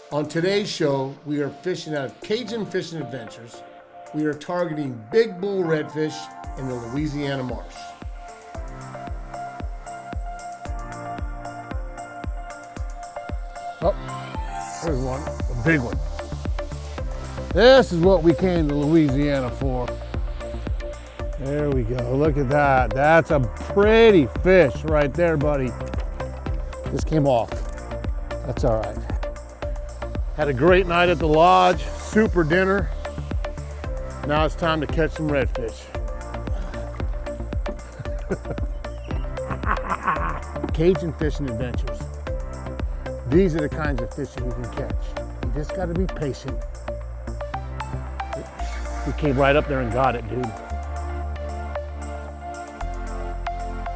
On today's show, we are fishing out of Cajun Fishing Adventures. We are targeting big bull redfish in the Louisiana marsh. Oh, there's one, a big one. This is what we came to Louisiana for. There we go, look at that. That's a pretty fish right there, buddy. This came off, that's all right. Had a great night at the lodge, super dinner. Now it's time to catch some redfish. Cajun Fishing Adventures. These are the kinds of fish that you can catch. You just gotta be patient. We came right up there and got it, dude.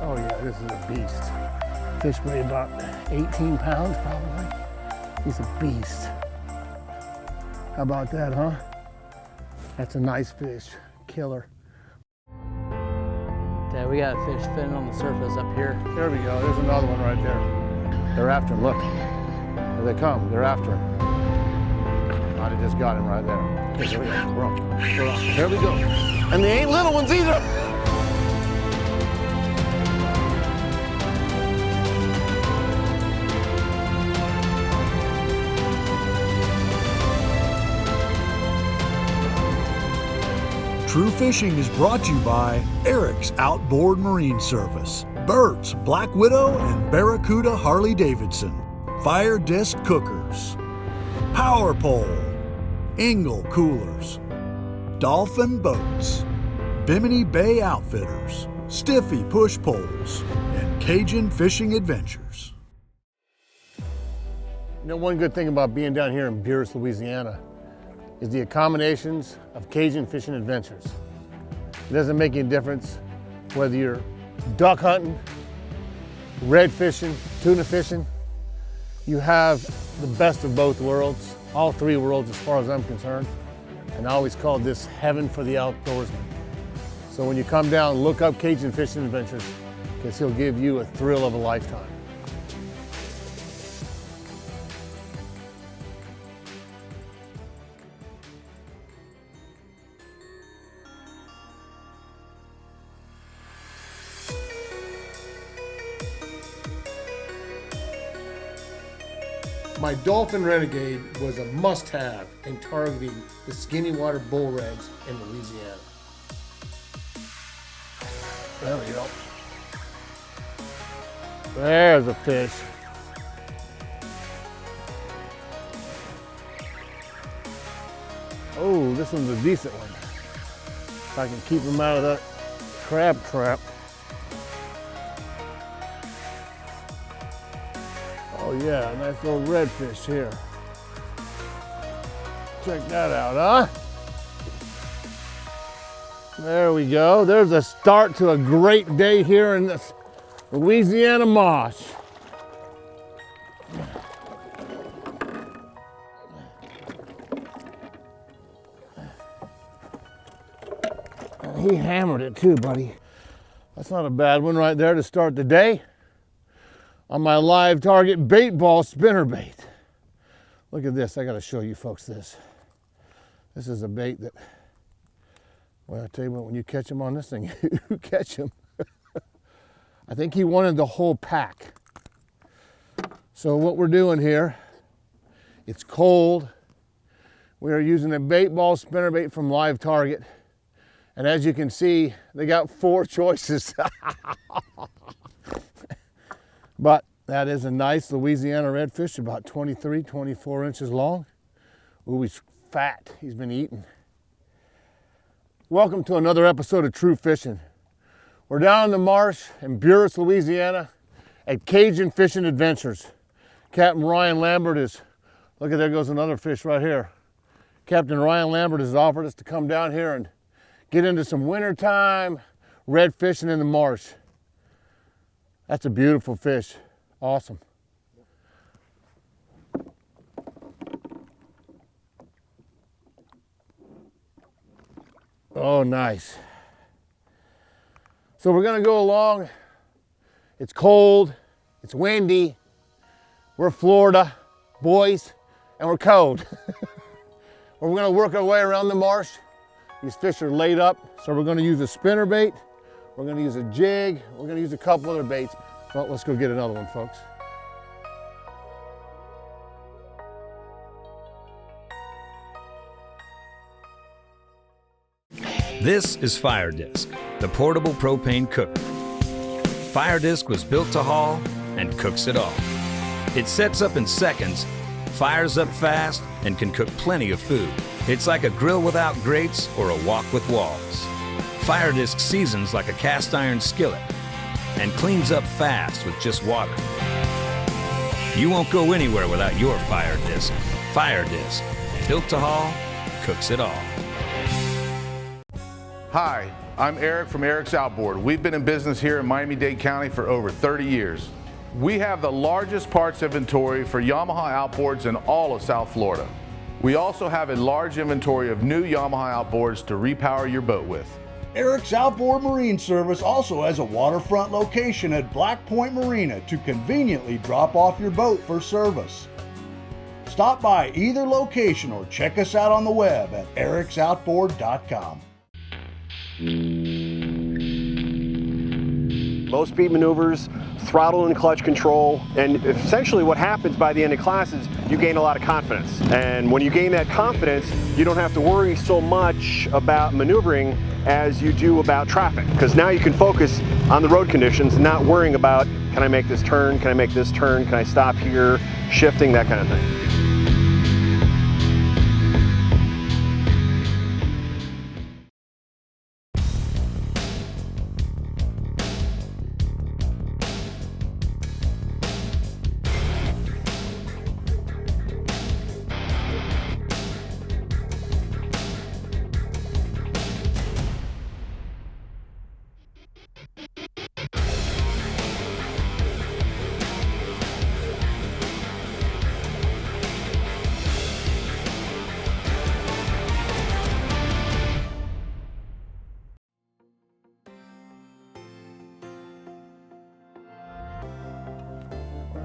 Oh yeah, this is a beast. Fish weigh about 18 pounds probably. He's a beast. How about that, huh? That's a nice fish, killer. Dad, we got fish fitting on the surface up here. There we go, there's another one right there. They're after him, look. Here they come, they're after him. Might have just got him right there. Okay, here we go, we're on. There we go. And they ain't little ones either. True Fishing is brought to you by Eric's Outboard Marine Service, Bert's Black Widow and Barracuda Harley-Davidson, Fire Disc Cookers, Power Pole, Engle Coolers, Dolphin Boats, Bimini Bay Outfitters, Stiffy Push Poles, and Cajun Fishing Adventures. You know, one good thing about being down here in Buras, Louisiana, is the accommodations of Cajun Fishing Adventures. It doesn't make any difference whether you're duck hunting, red fishing, tuna fishing. You have the best of both worlds, all three worlds as far as I'm concerned. And I always called this heaven for the outdoorsman. So when you come down, look up Cajun Fishing Adventures, because he'll give you a thrill of a lifetime. My Dolphin Renegade was a must-have in targeting the skinny water bull reds in Louisiana. There we go. There's a fish. Oh, this one's a decent one. If I can keep him out of that crab trap. Oh yeah, nice little redfish here. Check that out, huh? There we go. There's a start to a great day here in this Louisiana marsh. And he hammered it too, buddy. That's not a bad one right there to start the day. On my live target bait ball spinnerbait. Look at this, I gotta show you folks this. This is a bait that, well, I tell you what, when you catch him on this thing, you catch him. I think he wanted the whole pack. So what we're doing here, it's cold. We are using a bait ball spinnerbait from Live Target. And as you can see, they got 4 choices. But that is a nice Louisiana redfish, about 23, 24 inches long. Ooh, he's fat, he's been eaten. Welcome to another episode of True Fishing. We're down in the marsh in Buras, Louisiana at Cajun Fishing Adventures. Captain Ryan Lambert is, look at, there goes another fish right here. Captain Ryan Lambert has offered us to come down here and get into some wintertime red fishing in the marsh. That's a beautiful fish. Awesome. Oh, nice. So we're gonna go along. It's cold, it's windy. We're Florida boys, and we're cold. We're gonna work our way around the marsh. These fish are laid up, so we're gonna use a spinnerbait, we're gonna use a jig, we're gonna use a couple other baits. Well, let's go get another one, folks. This is Fire Disc, the portable propane cooker. Fire Disc was built to haul and cooks it all. It sets up in seconds, fires up fast, and can cook plenty of food. It's like a grill without grates or a wok with walls. Fire Disc seasons like a cast iron skillet and cleans up fast with just water. You won't go anywhere without your Fire Disc. Fire Disc, built to haul, cooks it all. Hi, I'm Eric from Eric's Outboard. We've been in business here in Miami-Dade County for over 30 years. We have the largest parts inventory for Yamaha outboards in all of South Florida. We also have a large inventory of new Yamaha outboards to repower your boat with. Eric's Outboard Marine Service also has a waterfront location at Black Point Marina to conveniently drop off your boat for service. Stop by either location or check us out on the web at ericsoutboard.com. Low speed maneuvers, throttle and clutch control, and essentially what happens by the end of class is you gain a lot of confidence. And when you gain that confidence, you don't have to worry so much about maneuvering as you do about traffic, because now you can focus on the road conditions, not worrying about, can I make this turn, can I make this turn, can I stop here, shifting, that kind of thing.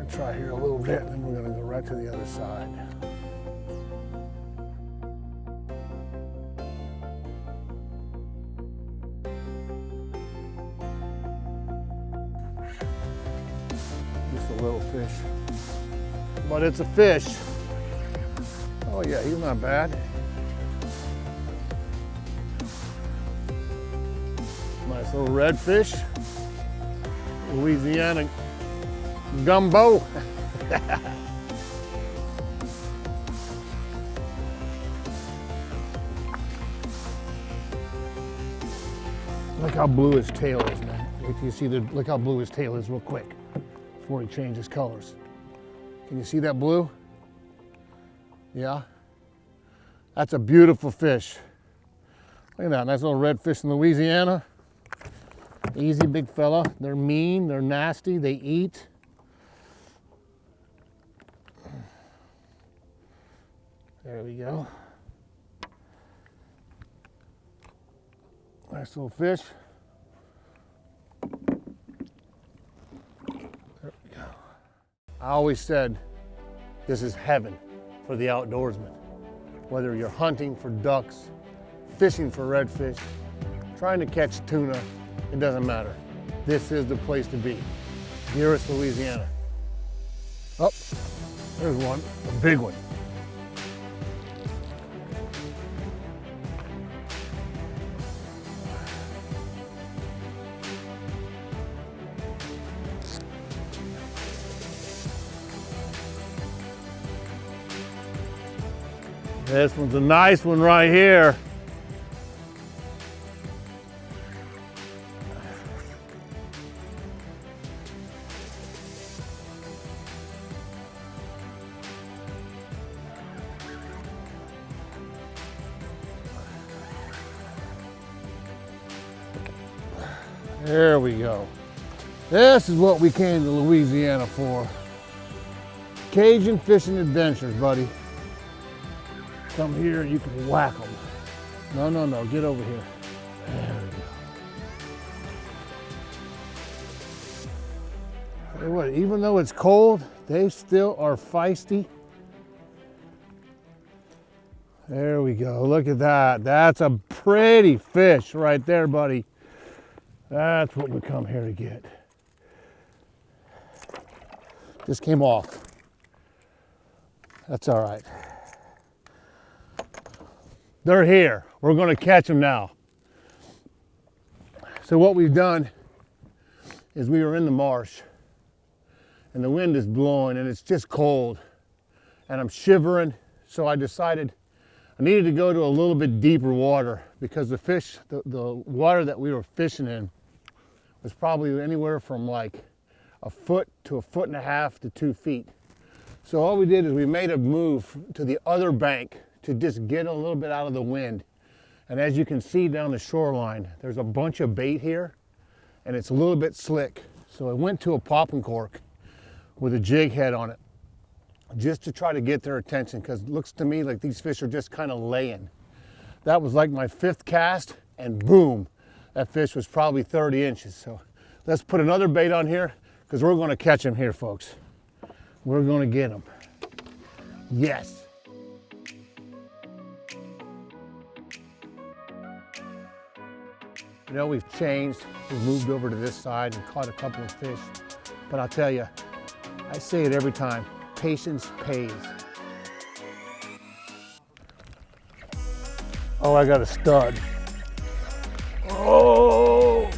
Try here a little bit, and then we're going to go right to the other side. Just a little fish, but it's a fish. Oh yeah, he's not bad. Nice little redfish, Louisiana gumbo. Look how blue his tail is, man. Wait till you see look how blue his tail is real quick before he changes colors. Can you see that blue? Yeah? That's a beautiful fish. Look at that, nice little redfish in Louisiana. Easy, big fella. They're mean, they're nasty, they eat. There we go. Nice little fish. There we go. I always said this is heaven for the outdoorsman. Whether you're hunting for ducks, fishing for redfish, trying to catch tuna, it doesn't matter. This is the place to be. Buras, Louisiana. Oh, there's one, a big one. This one's a nice one right here. There we go. This is what we came to Louisiana for. Cajun Fishing Adventures, buddy. Come here and you can whack them. No, get over here. There we go. Tell you what, even though it's cold, they still are feisty. There we go. Look at that. That's a pretty fish right there, buddy. That's what we come here to get. Just came off. That's all right. They're here. We're going to catch them now. So what we've done is we were in the marsh and the wind is blowing and it's just cold and I'm shivering. So I decided I needed to go to a little bit deeper water because the fish, the water that we were fishing in was probably anywhere from like a foot to a foot and a half to 2 feet. So all we did is we made a move to the other bank to just get a little bit out of the wind. And as you can see down the shoreline, there's a bunch of bait here and it's a little bit slick. So I went to a popping cork with a jig head on it just to try to get their attention because it looks to me like these fish are just kind of laying. That was like my 5th cast and boom, that fish was probably 30 inches. So let's put another bait on here because we're going to catch him here, folks. We're going to get him. Yes. You know, we've changed. We moved over to this side and caught a couple of fish. But I'll tell you, I say it every time, patience pays. Oh, I got a stud. Oh!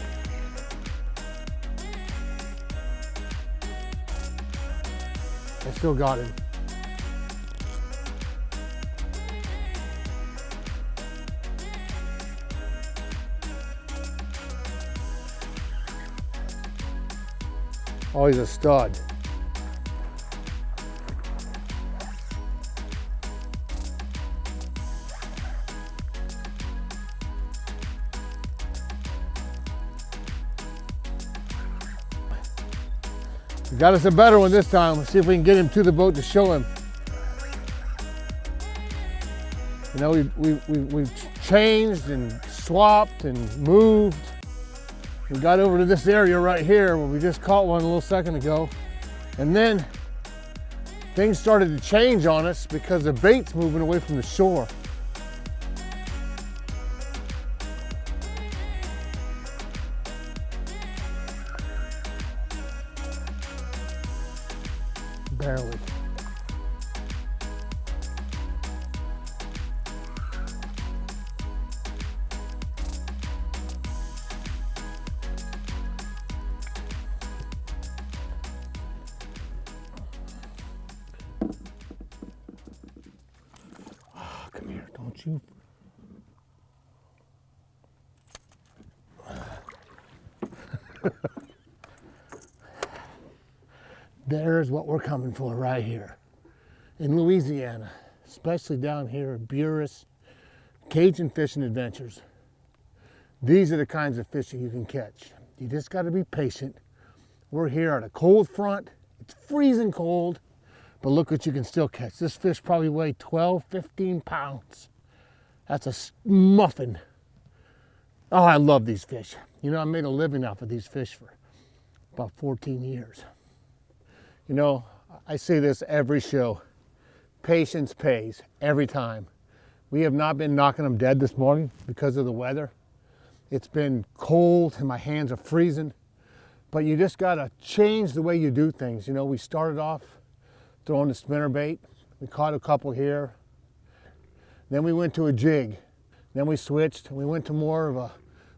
I still got him. Oh, he's a stud. We got us a better one this time. Let's see if we can get him to the boat to show him. You know, we've changed and swapped and moved. We got over to this area right here where we just caught one a little second ago. And then things started to change on us because the bait's moving away from the shore. Barely. Oh, come here, don't you? There's what we're coming for right here in Louisiana, especially down here at Buras, Cajun Fishing Adventures. These are the kinds of fish that you can catch. You just got to be patient. We're here at a cold front. It's freezing cold, but look what you can still catch. This fish probably weighed 12, 15 pounds. That's a muffin. Oh, I love these fish. You know, I made a living off of these fish for about 14 years. You know, I say this every show, patience pays every time. We have not been knocking them dead this morning because of the weather. It's been cold and my hands are freezing, but you just gotta change the way you do things. You know, we started off throwing the spinner bait. We caught a couple here. Then we went to a jig. Then we switched and we went to more of a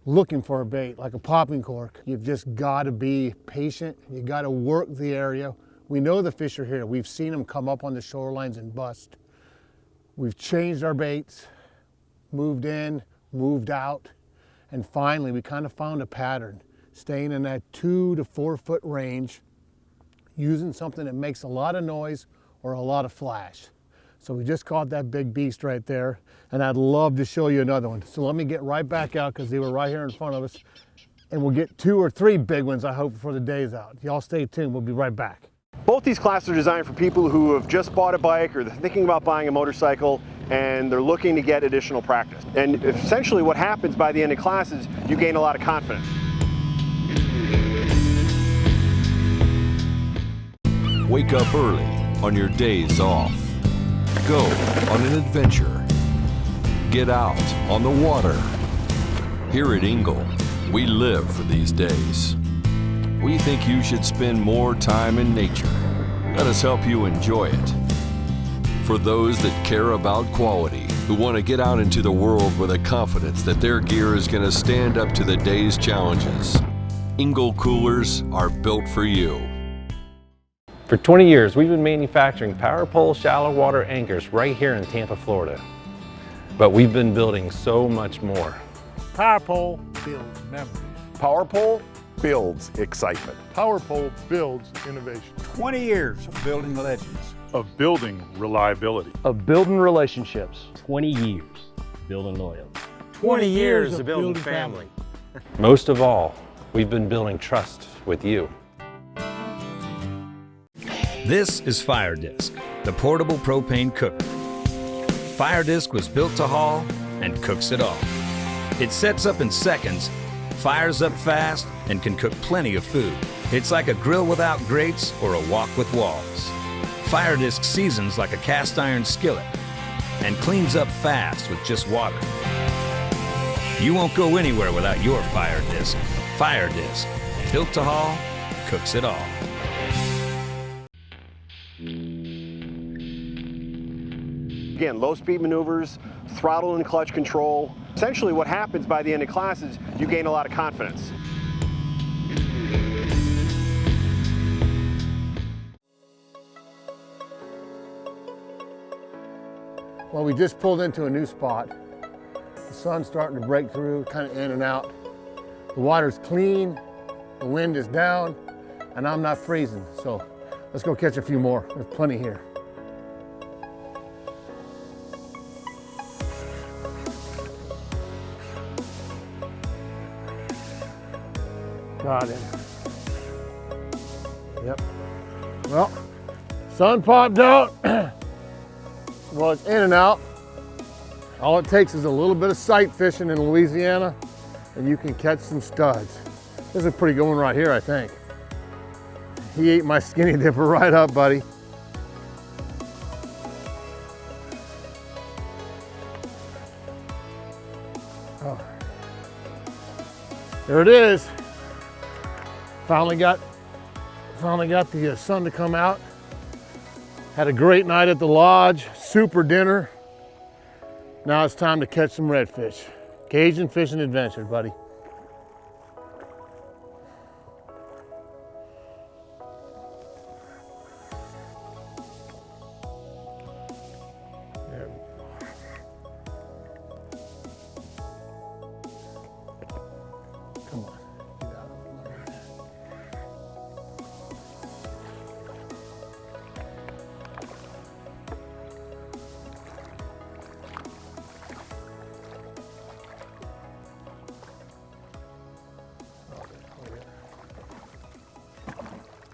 looking for a bait, like a popping cork. You've just gotta be patient. You gotta work the area. We know the fish are here. We've seen them come up on the shorelines and bust. We've changed our baits, moved in, moved out, and finally we kind of found a pattern, staying in that 2 to 4 foot range, using something that makes a lot of noise or a lot of flash. So we just caught that big beast right there, and I'd love to show you another one. So let me get right back out because they were right here in front of us, and we'll get 2 or 3 big ones, I hope, before the day's out. Y'all stay tuned, we'll be right back. Both these classes are designed for people who have just bought a bike or they're thinking about buying a motorcycle and they're looking to get additional practice. And essentially what happens by the end of classes, you gain a lot of confidence. Wake up early on your days off. Go on an adventure get out on the water. Here at Engle, we live for these days. We think you should spend more time in nature. Let us help you enjoy it. For those that care about quality, who want to get out into the world with a confidence that their gear is going to stand up to the day's challenges, Engle coolers are built for you. For 20 years, we've been manufacturing power pole shallow water anchors right here in Tampa, Florida. But we've been building so much more. Power pole builds memories. Power pole builds excitement. Power pole builds innovation. 20 years of building legends. Of building reliability. Of building relationships. 20 years building loyalty. 20 years of building family. Most of all, we've been building trust with you. This is Fire Disc, the portable propane cooker. Fire Disc was built to haul and cooks it all. It sets up in seconds, fires up fast, and can cook plenty of food. It's like a grill without grates or a wok with walls. Fire Disc seasons like a cast iron skillet and cleans up fast with just water. You won't go anywhere without your Fire Disc. Fire Disc, built to haul, cooks it all. Again, low speed maneuvers, throttle and clutch control. Essentially what happens by the end of class is you gain a lot of confidence. Well, we just pulled into a new spot. The sun's starting to break through, kind of in and out. The water's clean, the wind is down, and I'm not freezing. So let's go catch a few more. There's plenty here. Got him. Yep. Well, sun popped out. Well, it's in and out. All it takes is a little bit of sight fishing in Louisiana, and you can catch some studs. This is a pretty good one right here, I think. He ate my skinny dipper right up, buddy. Oh. There it is. Finally got the sun to come out. Had a great night at the lodge, super dinner. Now it's time to catch some redfish. Cajun Fishing Adventures, buddy. There we go. Come on. Get out of the water.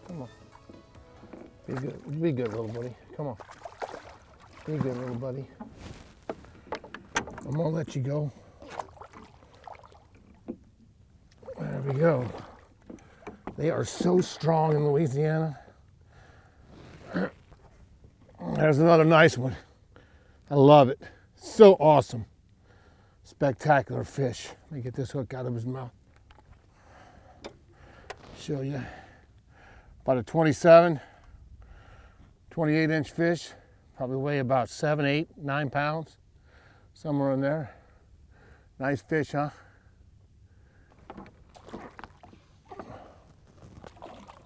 Come on. Be good. Be good, little buddy. Come on. Be good, little buddy. I'm gonna let you go. There we go. They are so strong in Louisiana. There's another nice one. I love it. So awesome. Spectacular fish. Let me get this hook out of his mouth. Show you. About a 27, 28-inch fish. Probably weigh about 7, 8, 9 pounds. Somewhere in there. Nice fish, huh?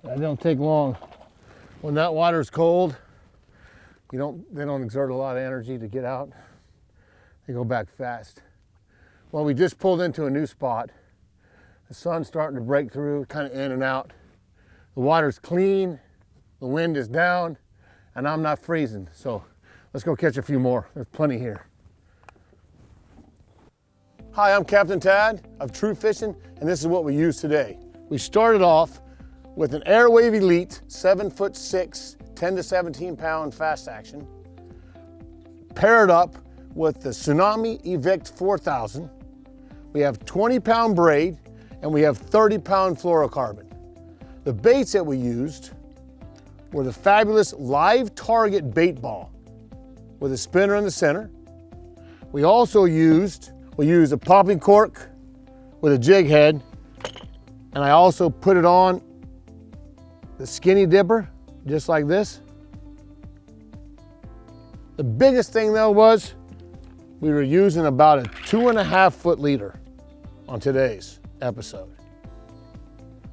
That don't take long. When that water's cold, they don't exert a lot of energy to get out. They go back fast. Well, we just pulled into a new spot. The sun's starting to break through, kind of in and out. The water's clean, the wind is down, and I'm not freezing. So let's go catch a few more. There's plenty here. Hi, I'm Captain Tad of TrueFishing, and this is what we use today. We started off with an Airwave Elite 7'6", 10 to 17 pound fast action, paired up with the Tsunami Evict 4000. We have 20-pound braid, and we have 30-pound fluorocarbon. The baits that we used were the fabulous Live Target bait ball with a spinner in the center. We also used a popping cork with a jig head, and I also put it on the skinny dipper, just like this. The biggest thing though was we were using about a 2.5 foot leader on today's episode.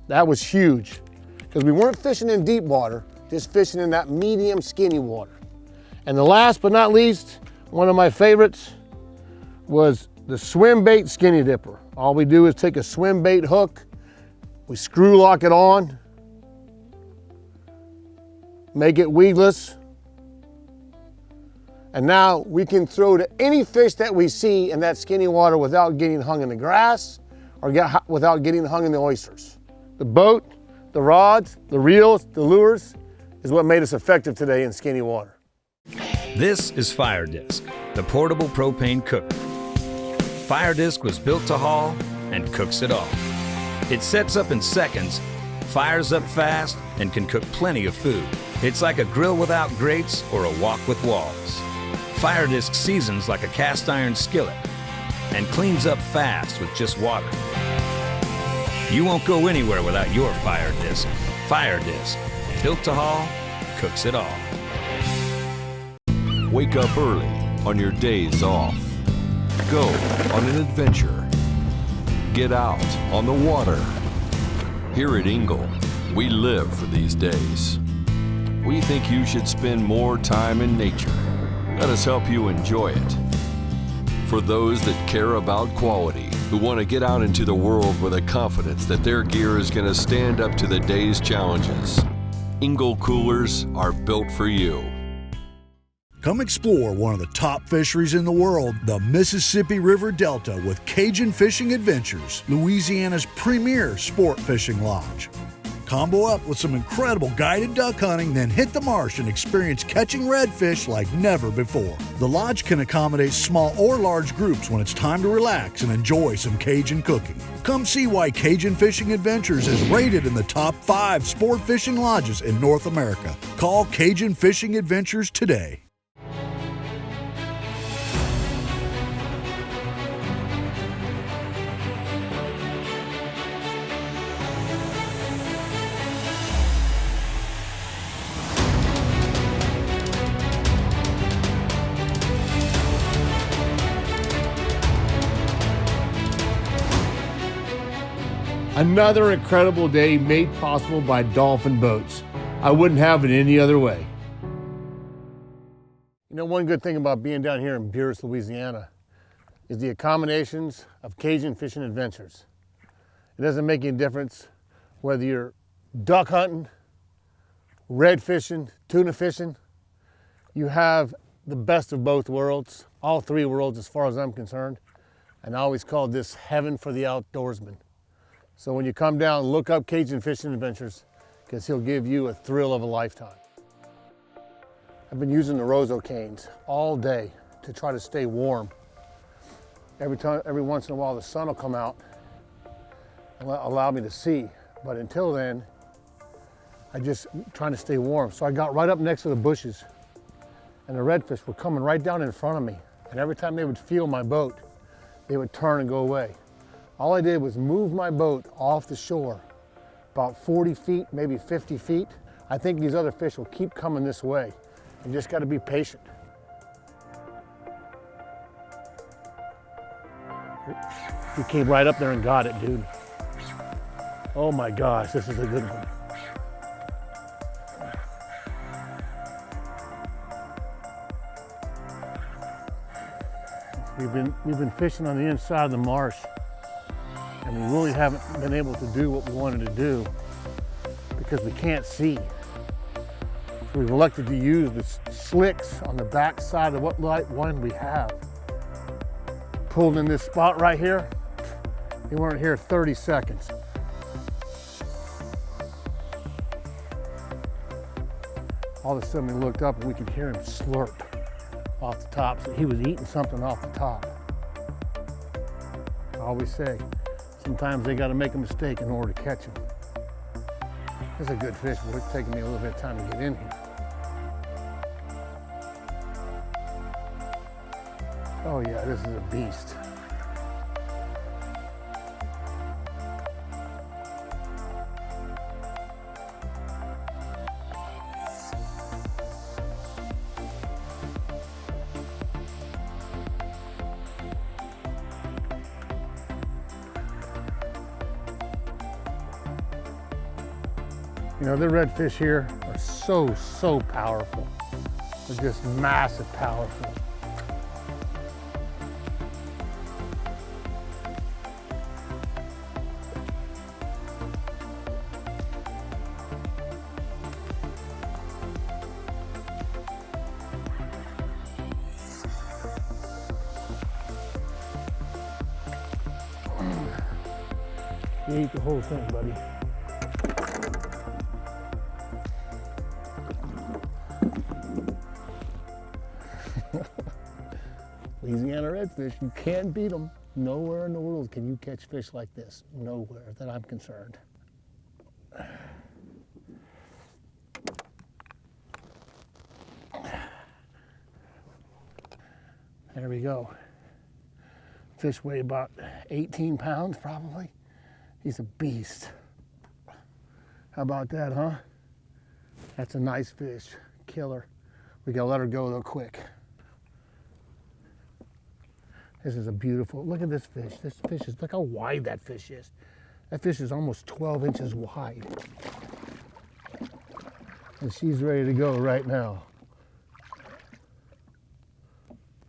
That was huge because we weren't fishing in deep water, just fishing in that medium skinny water. And the last but not least, one of my favorites was the swim bait skinny dipper. All we do is take a swim bait hook, we screw lock it on, make it weedless, and now we can throw to any fish that we see in that skinny water without getting hung in the grass or without getting hung in the oysters. The boat, the rods, the reels, the lures is what made us effective today in skinny water. This is Fire Disc, the portable propane cooker. Fire Disc was built to haul and cooks it all. It sets up in seconds, fires up fast, and can cook plenty of food. It's like a grill without grates or a wok with walls. Fire Disc seasons like a cast iron skillet and cleans up fast with just water. You won't go anywhere without your Fire Disc. Fire Disc, built to haul, cooks it all. Wake up early on your days off. Go on an adventure. Get out on the water. Here at Ingle, we live for these days. We think you should spend more time in nature. Let us help you enjoy it. For those that care about quality, who want to get out into the world with a confidence that their gear is going to stand up to the day's challenges, Ingle coolers are built for you. Come explore one of the top fisheries in the world, the Mississippi River Delta, with Cajun Fishing Adventures, Louisiana's premier sport fishing lodge. Combo up with some incredible guided duck hunting, then hit the marsh and experience catching redfish like never before. The lodge can accommodate small or large groups when it's time to relax and enjoy some Cajun cooking. Come see why Cajun Fishing Adventures is rated in the top 5 sport fishing lodges in North America. Call Cajun Fishing Adventures today. Another incredible day made possible by Dolphin Boats. I wouldn't have it any other way. You know, one good thing about being down here in Buras, Louisiana is the accommodations of Cajun Fishing Adventures. It doesn't make any difference whether you're duck hunting, red fishing, tuna fishing. You have the best of both worlds, all 3 worlds as far as I'm concerned. And I always call this heaven for the outdoorsman. So when you come down, look up Cajun Fishing Adventures because he'll give you a thrill of a lifetime. I've been using the Rozo canes all day to try to stay warm. Every once in a while the sun will come out and allow me to see. But until then, I just trying to stay warm. So I got right up next to the bushes and the redfish were coming right down in front of me. And every time they would feel my boat, they would turn and go away. All I did was move my boat off the shore, about 40 feet, maybe 50 feet. I think these other fish will keep coming this way. You just gotta be patient. He came right up there and got it, dude. Oh my gosh, this is a good one. We've been fishing on the inside of the marsh, and we really haven't been able to do what we wanted to do because we can't see. So we've elected to use the slicks on the back side of what light one we have. Pulled in this spot right here. We weren't here 30 seconds. All of a sudden we looked up and we could hear him slurp off the top. So he was eating something off the top. I always say, sometimes they got to make a mistake in order to catch him. This is a good fish, but it's taking me a little bit of time to get in here. Oh yeah, this is a beast. You know, the redfish here are so powerful. They're just massive powerful. You ate the whole thing, buddy. Louisiana redfish, you can't beat them. Nowhere in the world can you catch fish like this. Nowhere that I'm concerned. There we go. Fish weigh about 18 pounds probably. He's a beast. How about that, huh? That's a nice fish, killer. We gotta let her go though quick. This is a beautiful, look at this fish. This fish is, look how wide that fish is. That fish is almost 12 inches wide. And she's ready to go right now.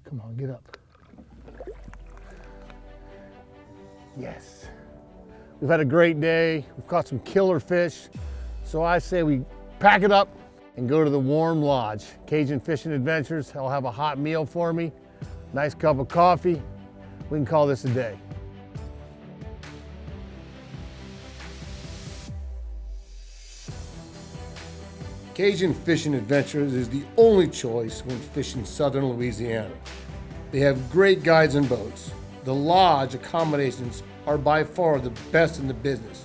Come on, get up. Yes. We've had a great day. We've caught some killer fish. So I say we pack it up and go to the warm lodge. Cajun Fishing Adventures. They'll have a hot meal for me. Nice cup of coffee. We can call this a day. Cajun Fishing Adventures is the only choice when fishing southern Louisiana. They have great guides and boats. The lodge accommodations are by far the best in the business,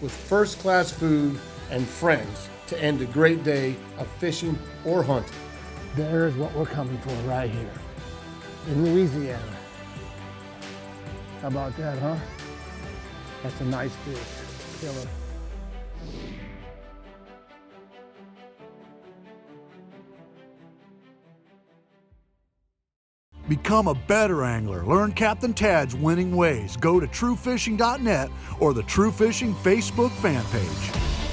with first-class food and friends to end a great day of fishing or hunting. There's what we're coming for right here in Louisiana. How about that, huh? That's a nice fish, killer. Become a better angler. Learn Captain Tad's winning ways. Go to TrueFishing.net or the TrueFishing Facebook fan page.